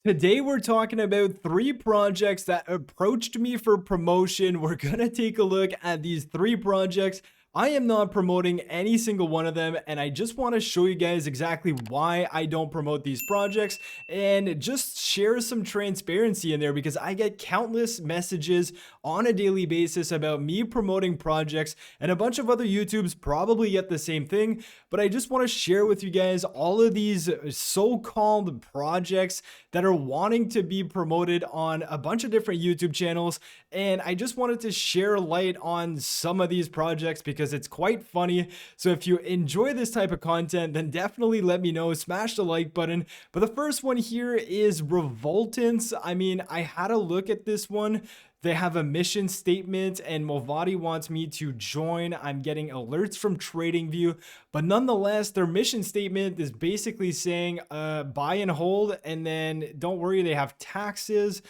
Today, we're talking about three projects that approached me for promotion. We're going to take a look at these three projects. I am not promoting any single one of them, and I just want to show you guys exactly why I don't promote these projects and just share some transparency in there because I get countless messages on a daily basis about me promoting projects, and a bunch of other YouTubes probably get the same thing. But I just want to share with you guys all of these so-called projects that are wanting to be promoted on a bunch of different YouTube channels. And I just wanted to share light on some of these projects because it's quite funny. So if you enjoy this type of content, then definitely let me know. Smash the like button. But the first one here is Revoltons. I mean, I had a look at this one. They have a mission statement and Movati wants me to join. I'm getting alerts from TradingView, but nonetheless, their mission statement is basically saying buy and hold, and then don't worry, they have taxes.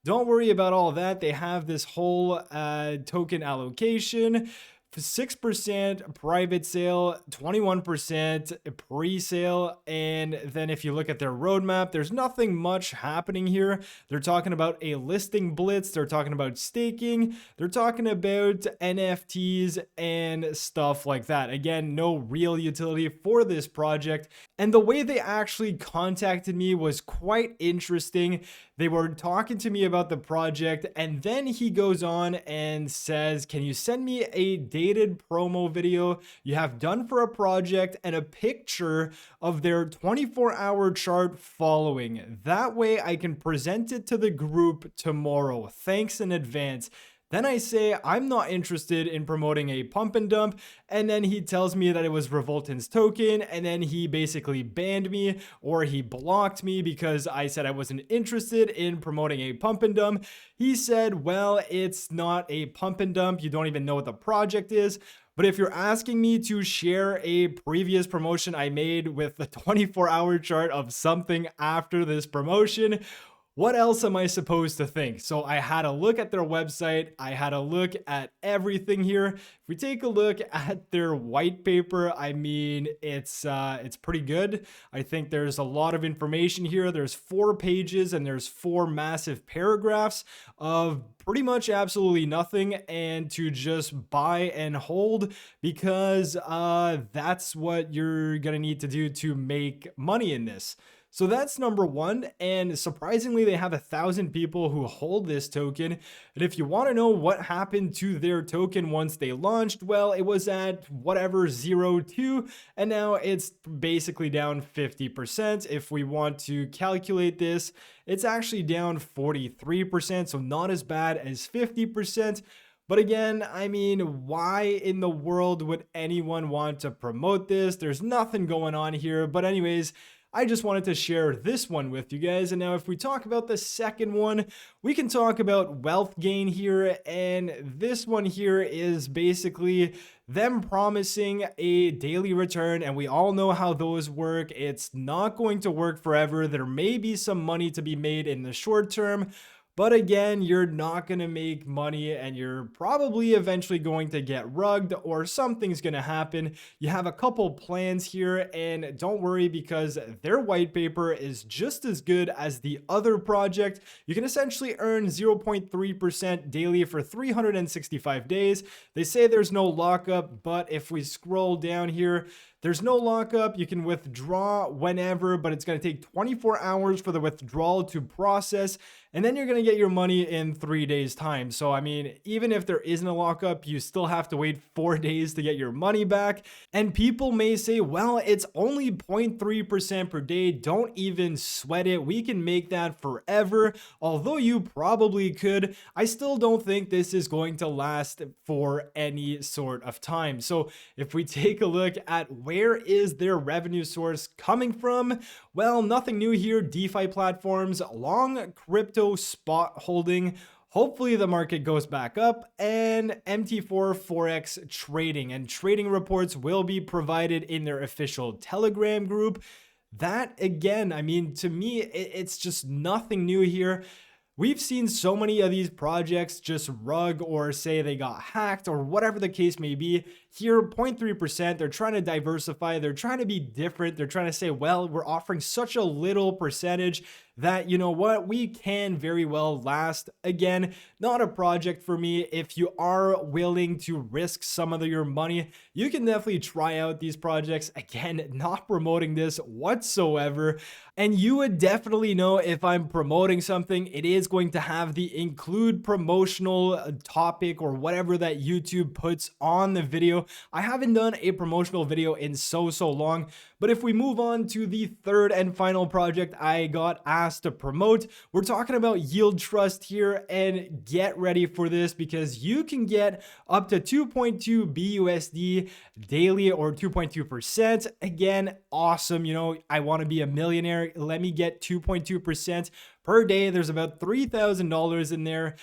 Don't worry about all that. They have this whole token allocation. 6% private sale, 21% pre-sale, and then if you look at their roadmap, there's nothing much happening here. They're talking about a listing blitz, they're talking about staking, they're talking about NFTs and stuff like that. Again, no real utility for this project. And the way they actually contacted me was quite interesting. They were talking to me about the project, and then he goes on and says, can you send me a dated promo video you have done for a project and a picture of their 24-hour chart following? That way I can present it to the group tomorrow. Thanks in advance. Then I say, I'm not interested in promoting a pump and dump. And then he tells me that it was Revolton's token. And then he basically banned me, or he blocked me because I said I wasn't interested in promoting a pump and dump. He said, well, it's not a pump and dump. You don't even know what the project is. But if you're asking me to share a previous promotion I made with the 24-hour chart of something after this promotion, what else am I supposed to think? So I had a look at their website. I had a look at everything here. If we take a look at their white paper, I mean, it's pretty good. I think there's a lot of information here. There's 4 pages and there's 4 massive paragraphs of pretty much absolutely nothing, and to just buy and hold because that's what you're gonna need to do to make money in this. So that's number one, and surprisingly, they have 1,000 people who hold this token. And if you want to know what happened to their token once they launched, well, it was at whatever 0.2, and now it's basically down 50%. If we want to calculate this, it's actually down 43%, so not as bad as 50%. But again, I mean, why in the world would anyone want to promote this? There's nothing going on here. But anyways, I just wanted to share this one with you guys. And now if we talk about the second one, we can talk about Wealthgain here. And this one here is basically them promising a daily return. And we all know how those work. It's not going to work forever. There may be some money to be made in the short term. But again, you're not going to make money and you're probably eventually going to get rugged or something's going to happen. You have a couple plans here, and don't worry because their white paper is just as good as the other project. You can essentially earn 0.3% daily for 365 days. They say there's no lockup, but if we scroll down here, there's no lockup. You can withdraw whenever, but it's going to take 24 hours for the withdrawal to process. And then you're going to get your money in 3 days time. So, I mean, even if there isn't a lockup, you still have to wait 4 days to get your money back. And people may say, well, it's only 0.3% per day. Don't even sweat it. We can make that forever. Although you probably could, I still don't think this is going to last for any sort of time. So if we take a look at where is their revenue source coming from? Well, nothing new here. DeFi platforms, long crypto spot holding. Hopefully the market goes back up, and MT4 Forex trading, and trading reports will be provided in their official Telegram group. That again, I mean, to me, it's just nothing new here. We've seen so many of these projects just rug or say they got hacked or whatever the case may be. Here, 0.3%, they're trying to diversify. They're trying to be different. They're trying to say, well, we're offering such a little percentage. that, you know what, we can very well last. Again, not a project for me. If you are willing to risk some of your money, you can definitely try out these projects. Again, not promoting this whatsoever. And you would definitely know if I'm promoting something, it is going to have the include promotional topic or whatever that YouTube puts on the video. I haven't done a promotional video in so long, but if we move on to the third and final project I got asked to promote, we're talking about Yield Trust here, and get ready for this because you can get up to 2.2 BUSD daily or 2.2%. Again, awesome. You know, I want to be a millionaire. Let me get 2.2% per day. There's about $3,000 in there.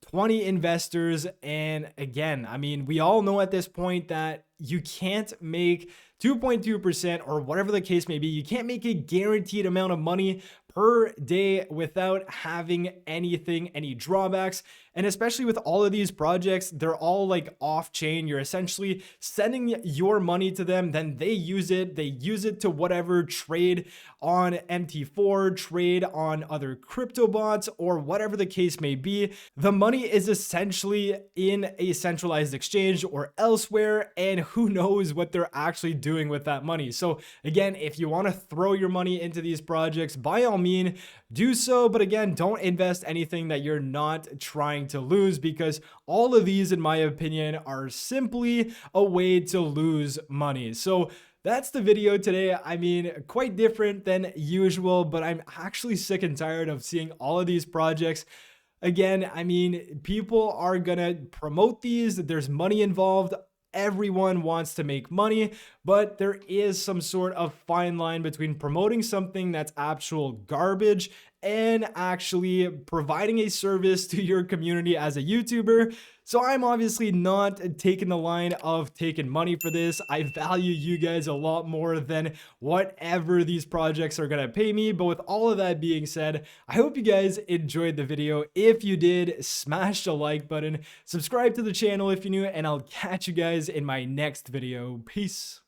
20 investors. And again, I mean, we all know at this point that you can't make 2.2% or whatever the case may be. You can't make a guaranteed amount of money per day without having any drawbacks. And especially with all of these projects, they're all like off chain. You're essentially sending your money to them, then they use it. They use it to whatever, trade on MT4, trade on other crypto bots, or whatever the case may be. The money is essentially in a centralized exchange or elsewhere, and who knows what they're actually doing with that money. So again, if you want to throw your money into these projects, by all means, do so. But again, don't invest anything that you're not trying to lose, because all of these, in my opinion, are simply a way to lose money. So that's the video today. I mean, quite different than usual, but I'm actually sick and tired of seeing all of these projects. Again, I mean, people are gonna promote these, there's money involved. Everyone wants to make money, but there is some sort of fine line between promoting something that's actual garbage and actually providing a service to your community as a YouTuber. So I'm obviously not taking the line of taking money for this. I value you guys a lot more than whatever these projects are gonna pay me. But with all of that being said, I hope you guys enjoyed the video. If you did, smash the like button, subscribe to the channel if you're new, and I'll catch you guys in my next video. Peace.